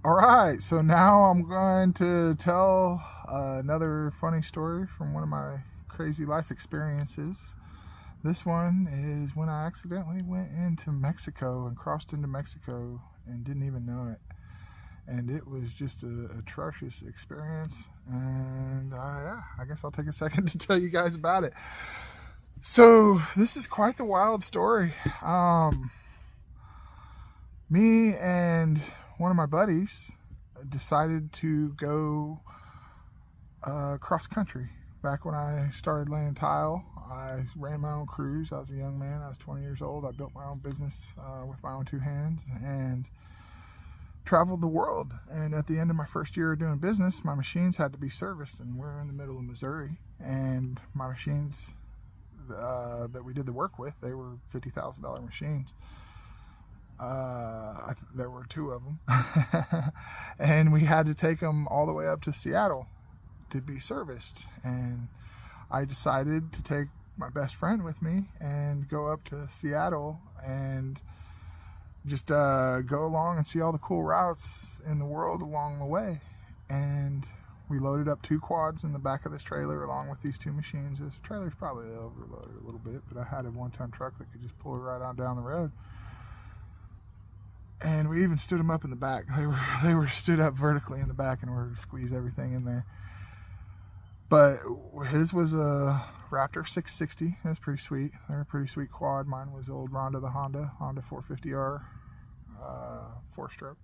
All right, so now I'm going to tell another funny story from one of my crazy life experiences. This one is when I accidentally went into Mexico and crossed into Mexico and didn't even know it. And it was just a atrocious experience. And yeah, I guess I'll take a second to tell you guys about it. So this is quite the wild story. Me and one of my buddies decided to go cross country. Back when I started laying tile, I ran my own crews. I was a young man. I was 20 years old. I built my own business with my own two hands and traveled the world. And at the end of my first year of doing business, my machines had to be serviced, and we're in the middle of Missouri. And my machines that we did the work with, they were $50,000 machines. There were two of them. And we had to take them all the way up to Seattle to be serviced. And I decided to take my best friend with me and go up to Seattle and just go along and see all the cool routes in the world along the way. And we loaded up 2 quads in the back of this trailer along with these 2 machines. This trailer's probably overloaded a little bit, but I had a 1-ton truck that could just pull it right on down the road. And we even stood them up in the back. They were stood up vertically in the back in order to squeeze everything in there. But his was a Raptor 660. It was pretty sweet. They were a pretty sweet quad. Mine was old Honda 450R, 4-stroke.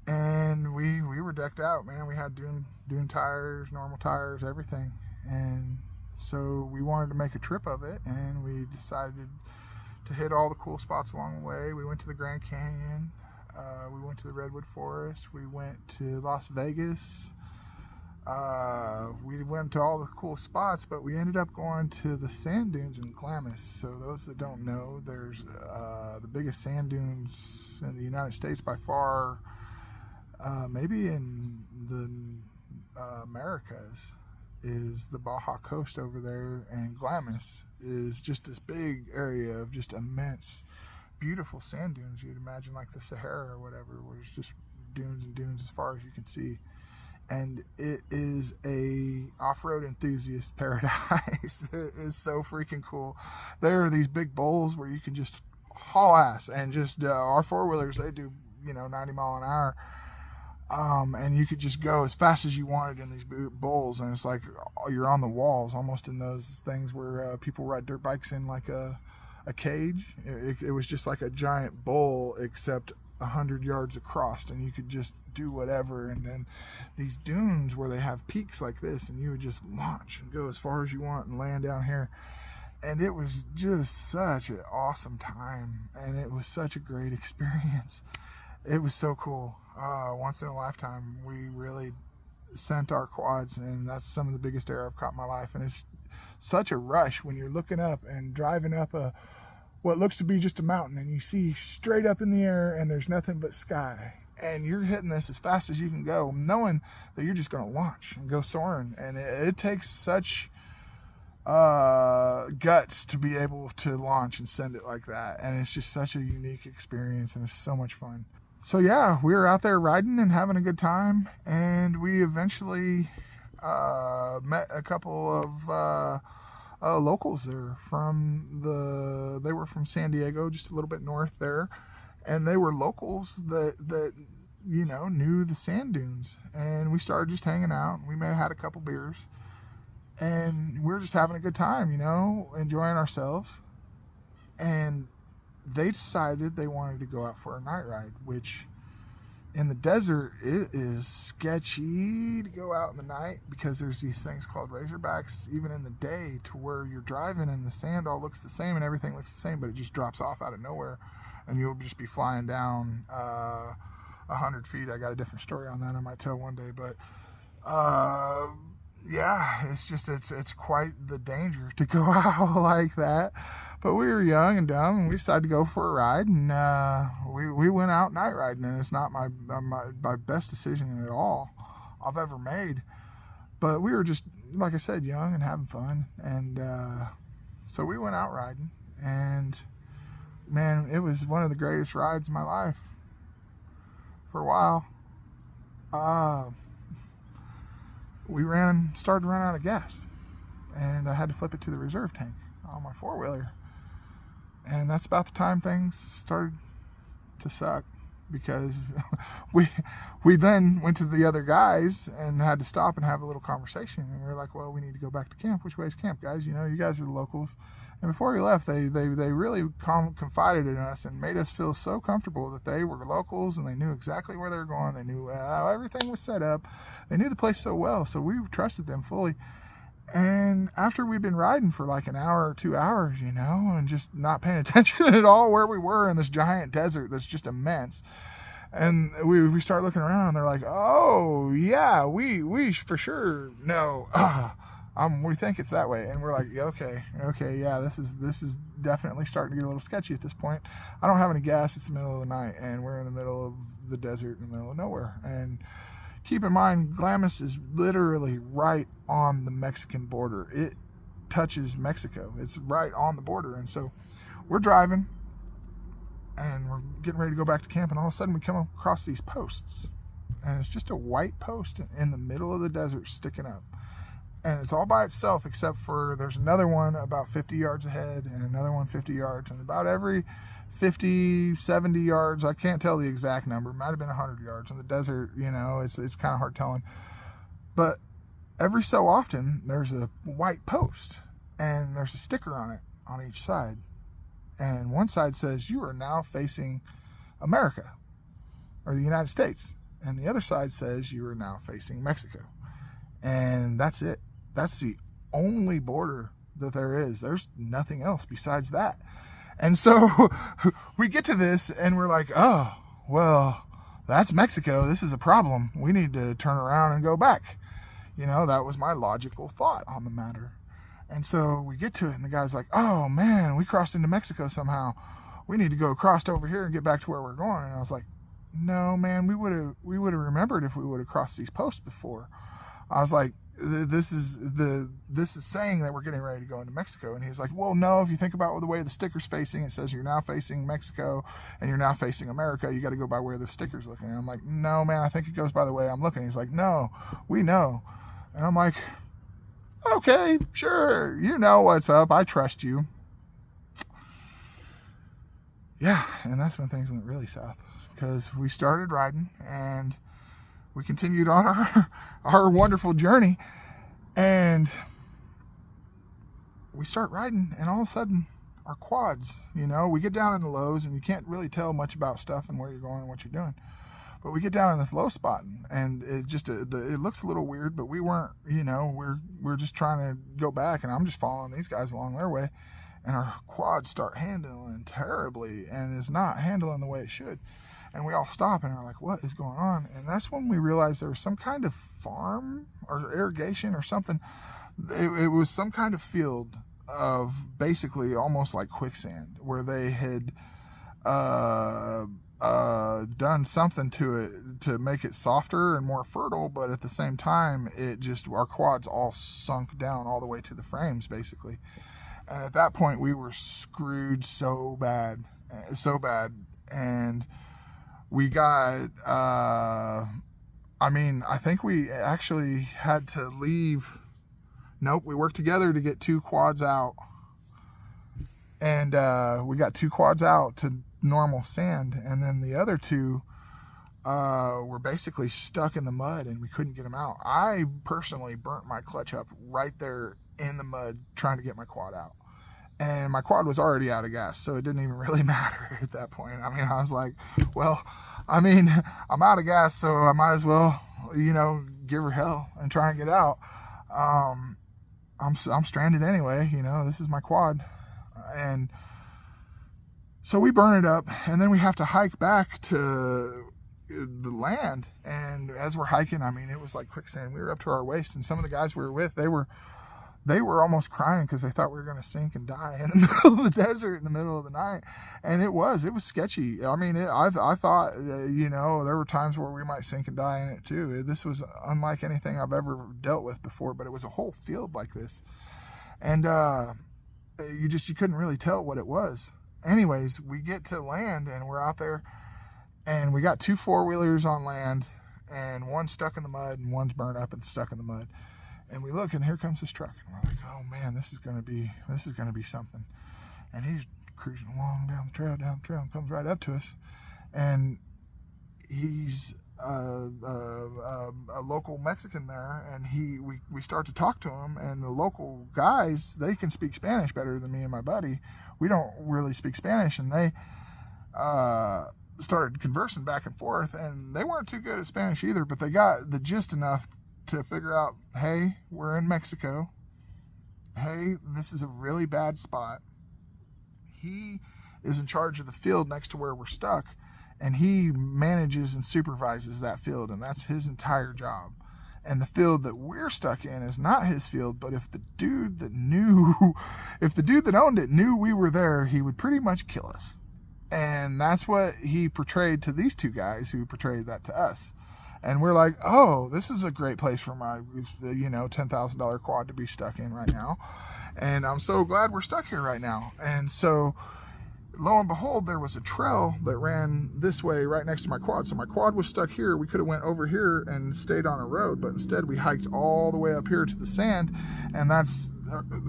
And we were decked out, man. We had dune tires, normal tires, everything. And so we wanted to make a trip of it, and we decided to hit all the cool spots along the way. We went to the Grand Canyon. We went to the Redwood Forest. We went to Las Vegas. We went to all the cool spots, but we ended up going to the sand dunes in Glamis. So those that don't know, there's the biggest sand dunes in the United States by far, maybe in the Americas, is the Baja Coast over there, and Glamis is just this big area of just immense, beautiful sand dunes. You'd imagine like the Sahara or whatever, where it's just dunes and dunes as far as you can see. And it is a off-road enthusiast paradise. It is so freaking cool. There are these big bowls where you can just haul ass, and just our four-wheelers, they do 90 mile an hour. And you could just go as fast as you wanted in these bowls, and it's like you're on the walls, almost in those things where people ride dirt bikes in like a cage. It was just like a giant bowl, except 100 yards across, and you could just do whatever. And then these dunes where they have peaks like this, and you would just launch and go as far as you want and land down here. And it was just such an awesome time, and it was such a great experience. It was so cool. Once in a lifetime, we really sent our quads, and that's some of the biggest air I've caught in my life. And it's such a rush when you're looking up and driving up what looks to be just a mountain, and you see straight up in the air, and there's nothing but sky. And you're hitting this as fast as you can go, knowing that you're just going to launch and go soaring. And it takes such guts to be able to launch and send it like that. And it's just such a unique experience, and it's so much fun. So yeah, we were out there riding and having a good time, and we eventually met a couple of locals there they were from San Diego, just a little bit north there, and they were locals that knew the sand dunes. And we started just hanging out. We may have had a couple beers, and we were just having a good time, enjoying ourselves. And they decided they wanted to go out for a night ride, which in the desert, it is sketchy to go out in the night, because there's these things called razorbacks, even in the day, to where you're driving and the sand all looks the same and everything looks the same, but it just drops off out of nowhere, and you'll just be flying down 100 feet. I got a different story on that I might tell one day, but yeah, it's quite the danger to go out like that. But we were young and dumb, and we decided to go for a ride, and we went out night riding, and it's not my best decision at all I've ever made. But we were just, like I said, young and having fun, and so we went out riding, and man, it was one of the greatest rides of my life. for a while, we started to run out of gas, and I had to flip it to the reserve tank on my four-wheeler. And that's about the time things started to suck, because we then went to the other guys and had to stop and have a little conversation. And we were like, well, we need to go back to camp. Which way is camp, guys? You know, you guys are the locals. And before we left, they really confided in us and made us feel so comfortable that they were locals and they knew exactly where they were going. They knew how everything was set up. They knew the place so well, so we trusted them fully. And after we'd been riding for like an hour or 2 hours, you know, and just not paying attention at all where we were in this giant desert that's just immense, and we start looking around, and they're like, oh yeah, we for sure know. We think it's that way. And we're like, okay, yeah, this is definitely starting to get a little sketchy at this point. I don't have any gas. It's the middle of the night, and we're in the middle of the desert, in the middle of nowhere. And keep in mind, Glamis is literally right on the Mexican border. It touches Mexico. It's right on the border. And so we're driving, and we're getting ready to go back to camp, and all of a sudden we come across these posts. And it's just a white post in the middle of the desert sticking up. And it's all by itself, except for there's another one about 50 yards ahead and another one 50 yards. And about every 50, 70 yards, I can't tell the exact number, it might have been 100 yards. In the desert, you know, it's kind of hard telling. But every so often, there's a white post, and there's a sticker on it on each side. And one side says, you are now facing America, or the United States. And the other side says, you are now facing Mexico. And that's it. That's the only border that there is. There's nothing else besides that. And so we get to this, and we're like, oh, well, that's Mexico. This is a problem. We need to turn around and go back. You know, that was my logical thought on the matter. And so we get to it, and the guy's like, oh, man, we crossed into Mexico somehow. We need to go across over here and get back to where we're going. And I was like, no, man, we would have remembered if we would have crossed these posts before. I was like, this is saying that we're getting ready to go into Mexico. And he's like, well, no, if you think about the way the sticker's facing, it says you're now facing Mexico and you're now facing America. You got to go by where the sticker's looking. And I'm like, no, man, I think it goes by the way I'm looking. He's like, no, we know. And I'm like, okay, sure, you know what's up. I trust you. Yeah, and that's when things went really south, because we started riding and we continued on our wonderful journey, and we start riding, and all of a sudden our quads, you know, we get down in the lows, and you can't really tell much about stuff and where you're going and what you're doing. But we get down in this low spot, and it looks a little weird, but we weren't, you know, we're just trying to go back, and I'm just following these guys along their way, and our quads start handling terribly, and it's not handling the way it should. And we all stop and are like, what is going on? And that's when we realized there was some kind of farm or irrigation or something. It was some kind of field of basically almost like quicksand, where they had done something to it to make it softer and more fertile, but at the same time, our quads all sunk down all the way to the frames, basically. And at that point, we were screwed so bad. And we got, I think we actually had to leave. Nope, we worked together to get 2 quads out. And we got 2 quads out to normal sand. And then the other 2 were basically stuck in the mud, and we couldn't get them out. I personally burnt my clutch up right there in the mud trying to get my quad out. And my quad was already out of gas, so it didn't even really matter at that point. I mean, I was like, well, I'm out of gas, so I might as well, you know, give her hell and try and get out. I'm stranded anyway, you know, this is my quad. And so we burn it up, and then we have to hike back to the land. And as we're hiking, it was like quicksand. We were up to our waist, and some of the guys we were with, they were almost crying because they thought we were going to sink and die in the middle of the desert in the middle of the night. And it was sketchy. I thought, you know, there were times where we might sink and die in it too. This was unlike anything I've ever dealt with before, but it was a whole field like this. And you couldn't really tell what it was. Anyways, we get to land, and we're out there, And we got 2 4-wheelers on land, and one's stuck in the mud, and one's burnt up and stuck in the mud. And we look, and here comes this truck, and we're like, oh man, this is gonna be something. And he's cruising along down the trail, and comes right up to us, and he's a local Mexican there, and we start to talk to him, and the local guys, they can speak Spanish better than me and my buddy. We don't really speak Spanish, and they started conversing back and forth, and they weren't too good at Spanish either, but they got the gist enough to figure out, hey, we're in Mexico. Hey, this is a really bad spot. He is in charge of the field next to where we're stuck, and he manages and supervises that field, and that's his entire job. And the field that we're stuck in is not his field, but if the dude that owned it knew we were there, he would pretty much kill us. And that's what he portrayed to these 2 guys who portrayed that to us. And we're like, oh, this is a great place for my, $10,000 quad to be stuck in right now. And I'm so glad we're stuck here right now. And so, lo and behold, there was a trail that ran this way right next to my quad. So my quad was stuck here. We could have went over here and stayed on a road, but instead we hiked all the way up here to the sand, and that's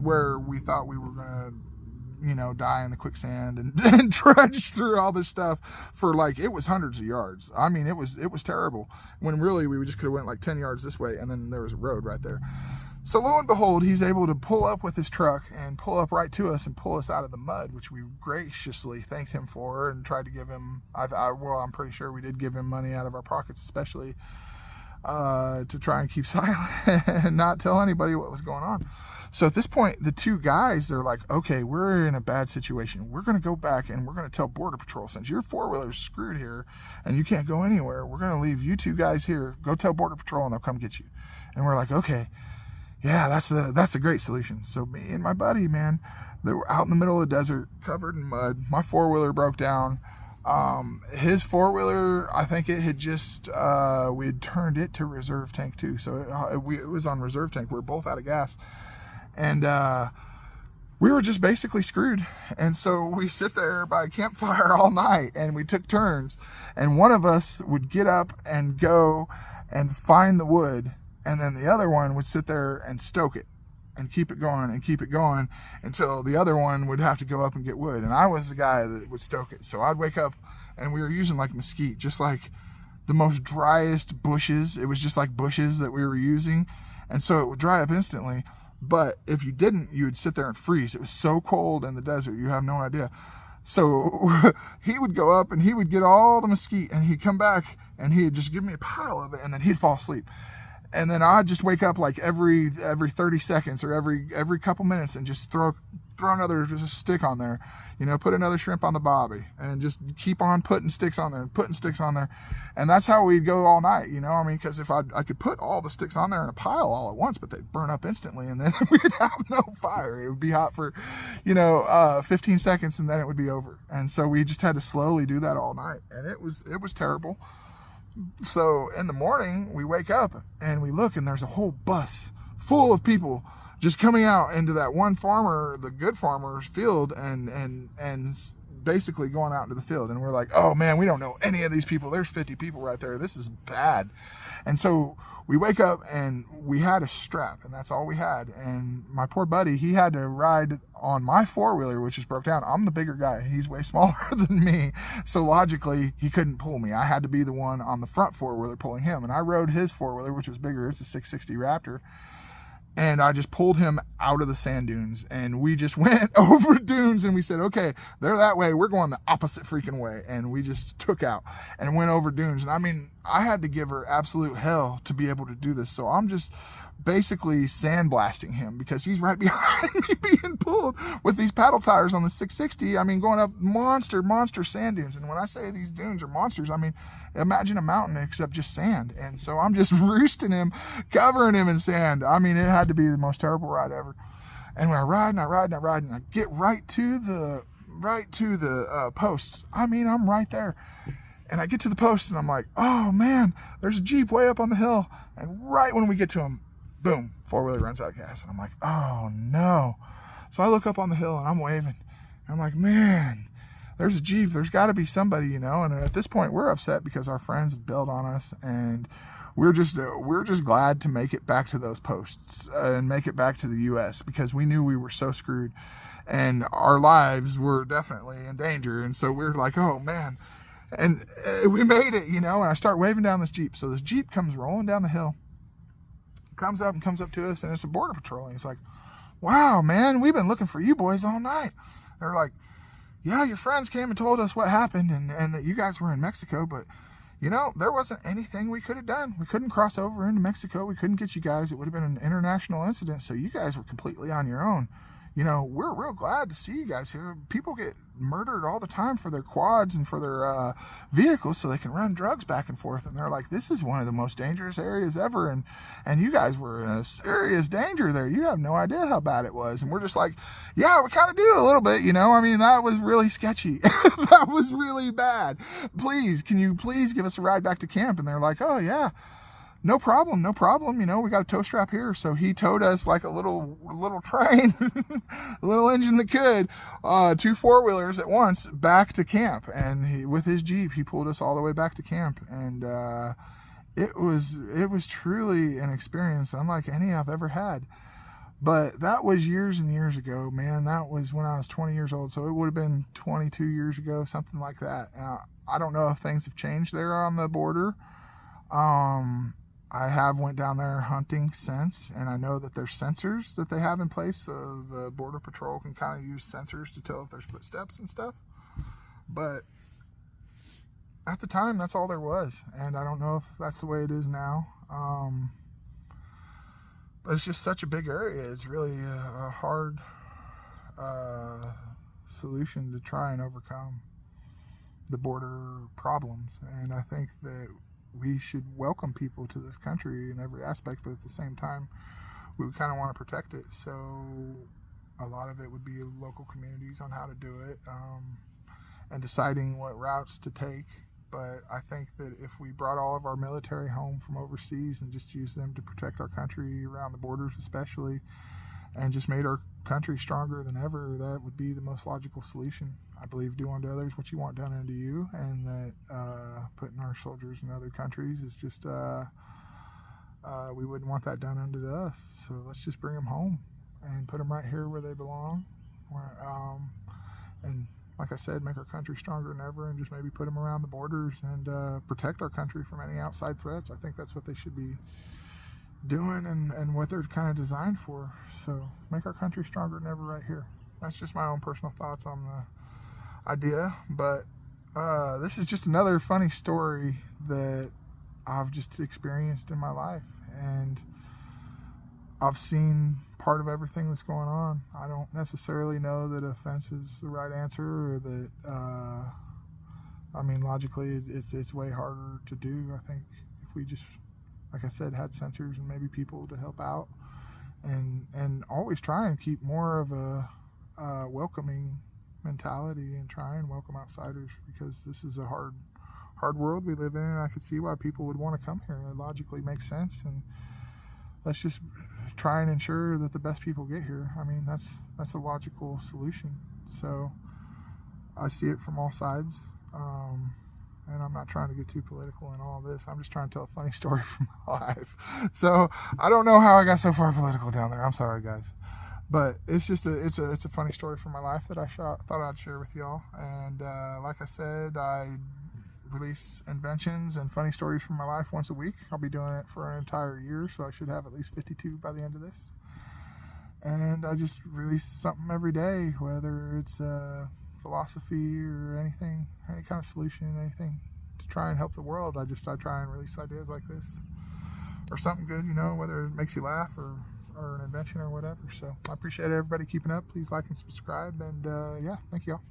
where we thought we were going to, die in the quicksand and trudge through all this stuff for it was hundreds of yards. I mean, it was terrible, when really we just could have went 10 yards this way, and then there was a road right there. So lo and behold, he's able to pull up with his truck and pull up right to us and pull us out of the mud, which we graciously thanked him for and tried to give him, I'm pretty sure we did give him money out of our pockets, especially to try and keep silent and not tell anybody what was going on. So at this point, the 2 guys, they're like, okay, we're in a bad situation. We're going to go back and we're going to tell Border Patrol, since your 4-wheeler's screwed here and you can't go anywhere, we're going to leave you 2 guys here. Go tell Border Patrol and they'll come get you. And we're like, okay. Yeah, that's a great solution. So me and my buddy, man, they were out in the middle of the desert, covered in mud. My 4-wheeler broke down. His 4-wheeler, I think it had just, we had turned it to reserve tank too. So it was on reserve tank. We were both out of gas. And we were just basically screwed. And so we sit there by a campfire all night, and we took turns. And one of us would get up and go and find the wood, and then the other one would sit there and stoke it and keep it going until the other one would have to go up and get wood. And I was the guy that would stoke it. So I'd wake up, and we were using mesquite, just the most driest bushes. It was just bushes that we were using. And so it would dry up instantly. But if you didn't, you would sit there and freeze. It was so cold in the desert, you have no idea. So he would go up and he would get all the mesquite, and he'd come back and he'd just give me a pile of it, and then he'd fall asleep. And then I'd just wake up every 30 seconds or every couple minutes and just throw another stick on there, put another shrimp on the bobby, and just keep on putting sticks on there. And that's how we'd go all night, because if I could put all the sticks on there in a pile all at once, but they'd burn up instantly, and then we'd have no fire. It would be hot for, 15 seconds, and then it would be over. And so we just had to slowly do that all night, and it was terrible. So in the morning, we wake up and we look, and there's a whole bus full of people just coming out into that one farmer, the good farmer's field, and basically going out into the field. And we're like, oh man, we don't know any of these people. There's 50 people right there. This is bad. And so we wake up, and we had a strap, and that's all we had. And my poor buddy, he had to ride on my 4-wheeler, which is broke down. I'm the bigger guy. He's way smaller than me. So logically, he couldn't pull me. I had to be the one on the front 4-wheeler pulling him. And I rode his 4-wheeler, which was bigger. It's a 660 Raptor. And I just pulled him out of the sand dunes, and we just went over dunes, and we said, okay, they're that way, we're going the opposite freaking way. And we just took out and went over dunes. And I mean, I had to give her absolute hell to be able to do this. So I'm just basically sandblasting him because he's right behind me being pulled with these paddle tires on the 660. I mean, going up monster sand dunes. And when I say these dunes are monsters, I mean, imagine a mountain except just sand. And so I'm just roosting him, covering him in sand. I mean, it had to be the most terrible ride ever. And when I ride and I get right to the posts. I mean, I'm right there. And I get to the post, and I'm like, oh man, there's a Jeep way up on the hill. And right when we get to him, boom, 4-wheeler runs out of gas. And I'm like, oh no. So I look up on the hill, and I'm waving. And I'm like, man, there's a Jeep, there's got to be somebody, you know. And at this point, we're upset because our friends have bailed on us, and we're just glad to make it back to those posts and make it back to the U.S. because we knew we were so screwed, and our lives were definitely in danger. And so we're like, oh man, and we made it, you know. And I start waving down this Jeep. So this Jeep comes rolling down the hill, comes up to us, and it's a Border Patrol. And he's like, wow, man, we've been looking for you boys all night. They're like, yeah, your friends came and told us what happened and that you guys were in Mexico, but, you know, there wasn't anything we could have done. We couldn't cross over into Mexico. We couldn't get you guys. It would have been an international incident, so you guys were completely on your own. You know, we're real glad to see you guys here. People get murdered all the time for their quads and for their vehicles so they can run drugs back and forth. And they're like, this is one of the most dangerous areas ever. And you guys were in a serious danger there. You have no idea how bad it was. And we're just like, yeah, we kind of do a little bit, you know. I mean, that was really sketchy. That was really bad. Can you please give us a ride back to camp? And they're like, oh, yeah. No problem. You know, we got a tow strap here. So he towed us like a little train, a little engine that could, 2 4-wheelers at once back to camp. And with his Jeep, he pulled us all the way back to camp. And it was truly an experience unlike any I've ever had. But that was years and years ago, man. That was when I was 20 years old. So it would have been 22 years ago, something like that. I don't know if things have changed there on the border. I have went down there hunting since, and I know that there's sensors that they have in place, so the Border Patrol can kind of use sensors to tell if there's footsteps and stuff. But at the time, that's all there was, and I don't know if that's the way it is now. But it's just such a big area. It's really a hard solution to try and overcome the border problems, and I think that we should welcome people to this country in every aspect, but at the same time, we kind of want to protect it. So a lot of it would be local communities on how to do it, and deciding what routes to take. But I think that if we brought all of our military home from overseas and just used them to protect our country around the borders especially, and just made our country stronger than ever, that would be the most logical solution. I believe do unto others what you want done unto you, and that putting our soldiers in other countries is just, we wouldn't want that done unto us. So let's just bring them home and put them right here where they belong. And like I said, make our country stronger than ever, and just maybe put them around the borders and protect our country from any outside threats. I think that's what they should be doing and what they're kind of designed for. So make our country stronger than ever right here. That's just my own personal thoughts on the idea. But this is just another funny story that I've just experienced in my life, and I've seen part of everything that's going on. I don't necessarily know that offense is the right answer, or that I mean, logically it's way harder to do. I think if we just, like I said, had sensors and maybe people to help out, and always try and keep more of a welcoming mentality and try and welcome outsiders, because this is a hard world we live in, and I could see why people would want to come here. It logically makes sense, and let's just try and ensure that the best people get here. I mean, that's a logical solution. So I see it from all sides. And I'm not trying to get too political in all this. I'm just trying to tell a funny story from my life. So I don't know how I got so far political down there. I'm sorry, guys. But it's just it's a funny story from my life that I thought I'd share with y'all. And like I said, I release inventions and funny stories from my life once a week. I'll be doing it for an entire year, so I should have at least 52 by the end of this. And I just release something every day, whether it's philosophy or anything, any kind of solution, anything to try and help the world. I try and release ideas like this, or something good, you know, whether it makes you laugh or an invention or whatever. So I appreciate everybody keeping up. Please like and subscribe, and yeah, thank you all.